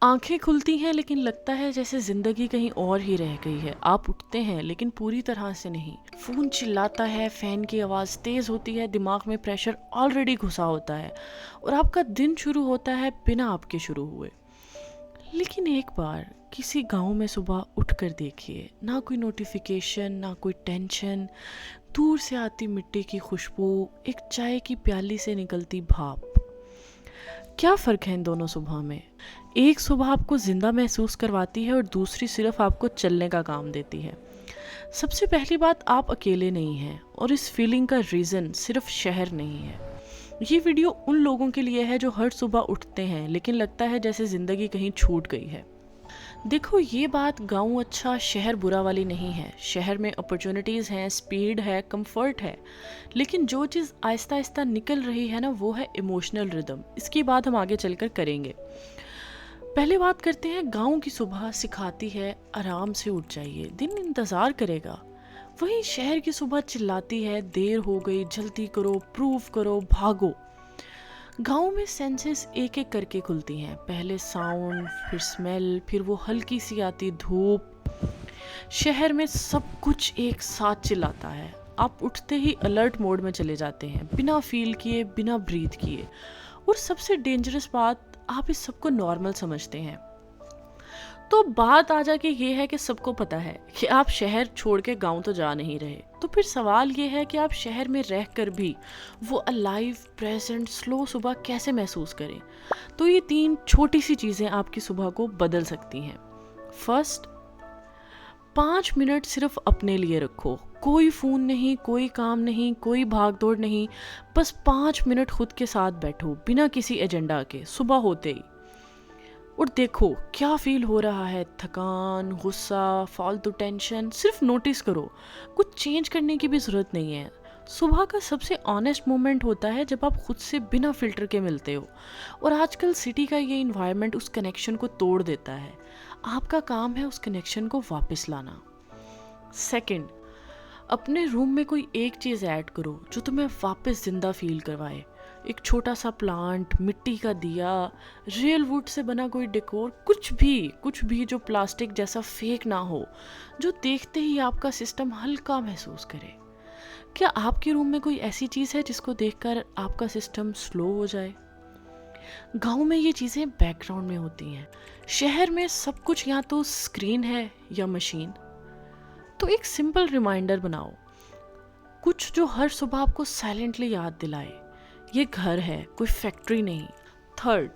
आंखें खुलती हैं लेकिन लगता है जैसे जिंदगी कहीं और ही रह गई है। आप उठते हैं लेकिन पूरी तरह से नहीं। फोन चिल्लाता है, फैन की आवाज़ तेज़ होती है, दिमाग में प्रेशर ऑलरेडी घुसा होता है और आपका दिन शुरू होता है बिना आपके शुरू हुए। लेकिन एक बार किसी गांव में सुबह उठकर देखिए, ना कोई नोटिफिकेशन, ना कोई टेंशन, दूर से आती मिट्टी की खुशबू, एक चाय की प्याली से निकलती भाप। क्या फ़र्क है इन दोनों सुबह में? एक सुबह आपको ज़िंदा महसूस करवाती है और दूसरी सिर्फ आपको चलने का काम देती है। सबसे पहली बात, आप अकेले नहीं हैं और इस फीलिंग का रीज़न सिर्फ शहर नहीं है। ये वीडियो उन लोगों के लिए है जो हर सुबह उठते हैं लेकिन लगता है जैसे ज़िंदगी कहीं छूट गई है। देखो, ये बात गांव अच्छा शहर बुरा वाली नहीं है। शहर में अपॉर्चुनिटीज़ हैं, स्पीड है, कंफर्ट है, लेकिन जो चीज़ आहिस्ता आहिस्ता निकल रही है ना, वो है इमोशनल रिदम। इसकी बात हम आगे चलकर करेंगे। पहले बात करते हैं, गांव की सुबह सिखाती है आराम से उठ जाइए, दिन इंतज़ार करेगा। वहीं शहर की सुबह चिल्लाती है देर हो गई, जल्दी करो, प्रूव करो, भागो। गांव में सेंसेस एक एक करके खुलती हैं, पहले साउंड, फिर स्मेल, फिर वो हल्की सी आती धूप। शहर में सब कुछ एक साथ चिल्लाता है। आप उठते ही अलर्ट मोड में चले जाते हैं, बिना फील किए, बिना ब्रीथ किए। और सबसे डेंजरस बात, आप इस सबको नॉर्मल समझते हैं। तो बात आ जाके ये है कि सबको पता है कि आप शहर छोड़ के गांव तो जा नहीं रहे। तो फिर सवाल ये है कि आप शहर में रहकर भी वो अलाइव, प्रेजेंट, स्लो सुबह कैसे महसूस करें। तो ये 3 छोटी सी चीज़ें आपकी सुबह को बदल सकती हैं। फर्स्ट, 5 मिनट सिर्फ अपने लिए रखो। कोई फ़ोन नहीं, कोई काम नहीं, कोई भाग दौड़ नहीं। बस 5 मिनट खुद के साथ बैठो, बिना किसी एजेंडा के, सुबह होते ही। और देखो क्या फील हो रहा है, थकान, गुस्सा, फालतू टेंशन, सिर्फ नोटिस करो। कुछ चेंज करने की भी ज़रूरत नहीं है। सुबह का सबसे ऑनेस्ट मोमेंट होता है जब आप खुद से बिना फिल्टर के मिलते हो। और आजकल सिटी का ये इन्वायरमेंट उस कनेक्शन को तोड़ देता है। आपका काम है उस कनेक्शन को वापस लाना। सेकंड, अपने रूम में कोई एक चीज़ ऐड करो जो तुम्हें वापस जिंदा फील करवाए। एक छोटा सा प्लांट, मिट्टी का दिया, रियल वुड से बना कोई डेकोर, कुछ भी जो प्लास्टिक जैसा फेक ना हो, जो देखते ही आपका सिस्टम हल्का महसूस करे। क्या आपके रूम में कोई ऐसी चीज़ है जिसको देखकर आपका सिस्टम स्लो हो जाए? गांव में ये चीज़ें बैकग्राउंड में होती हैं। शहर में सब कुछ या तो स्क्रीन है या मशीन। तो एक सिंपल रिमाइंडर बनाओ, कुछ जो हर सुबह आपको साइलेंटली याद दिलाए ये घर है, कोई फैक्ट्री नहीं। थर्ड,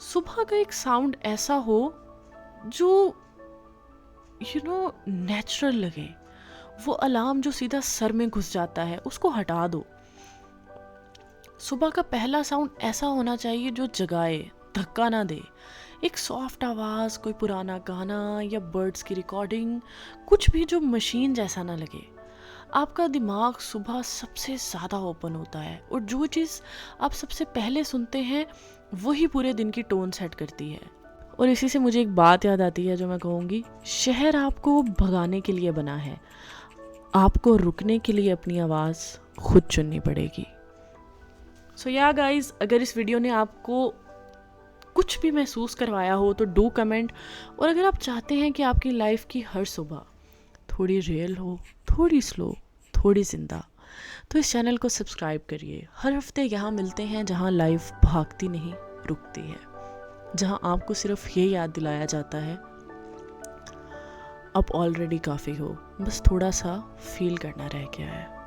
सुबह का एक साउंड ऐसा हो जो नेचुरल लगे। वो अलार्म जो सीधा सर में घुस जाता है उसको हटा दो। सुबह का पहला साउंड ऐसा होना चाहिए जो जगाए, धक्का ना दे। एक सॉफ्ट आवाज़, कोई पुराना गाना या बर्ड्स की रिकॉर्डिंग, कुछ भी जो मशीन जैसा ना लगे। आपका दिमाग सुबह सबसे ज़्यादा ओपन होता है और जो चीज़ आप सबसे पहले सुनते हैं वही पूरे दिन की टोन सेट करती है। और इसी से मुझे एक बात याद आती है जो मैं कहूँगी, शहर आपको भगाने के लिए बना है, आपको रुकने के लिए अपनी आवाज़ खुद चुननी पड़ेगी। सो या गाइज, अगर इस वीडियो ने आपको कुछ भी महसूस करवाया हो तो डू कमेंट। और अगर आप चाहते हैं कि आपकी लाइफ की हर सुबह थोड़ी रियल हो, थोड़ी स्लो, थोड़ी जिंदा, तो इस चैनल को सब्सक्राइब करिए। हर हफ्ते यहाँ मिलते हैं जहाँ लाइफ भागती नहीं, रुकती है, जहाँ आपको सिर्फ ये याद दिलाया जाता है अब ऑलरेडी काफ़ी हो, बस थोड़ा सा फील करना रह गया है।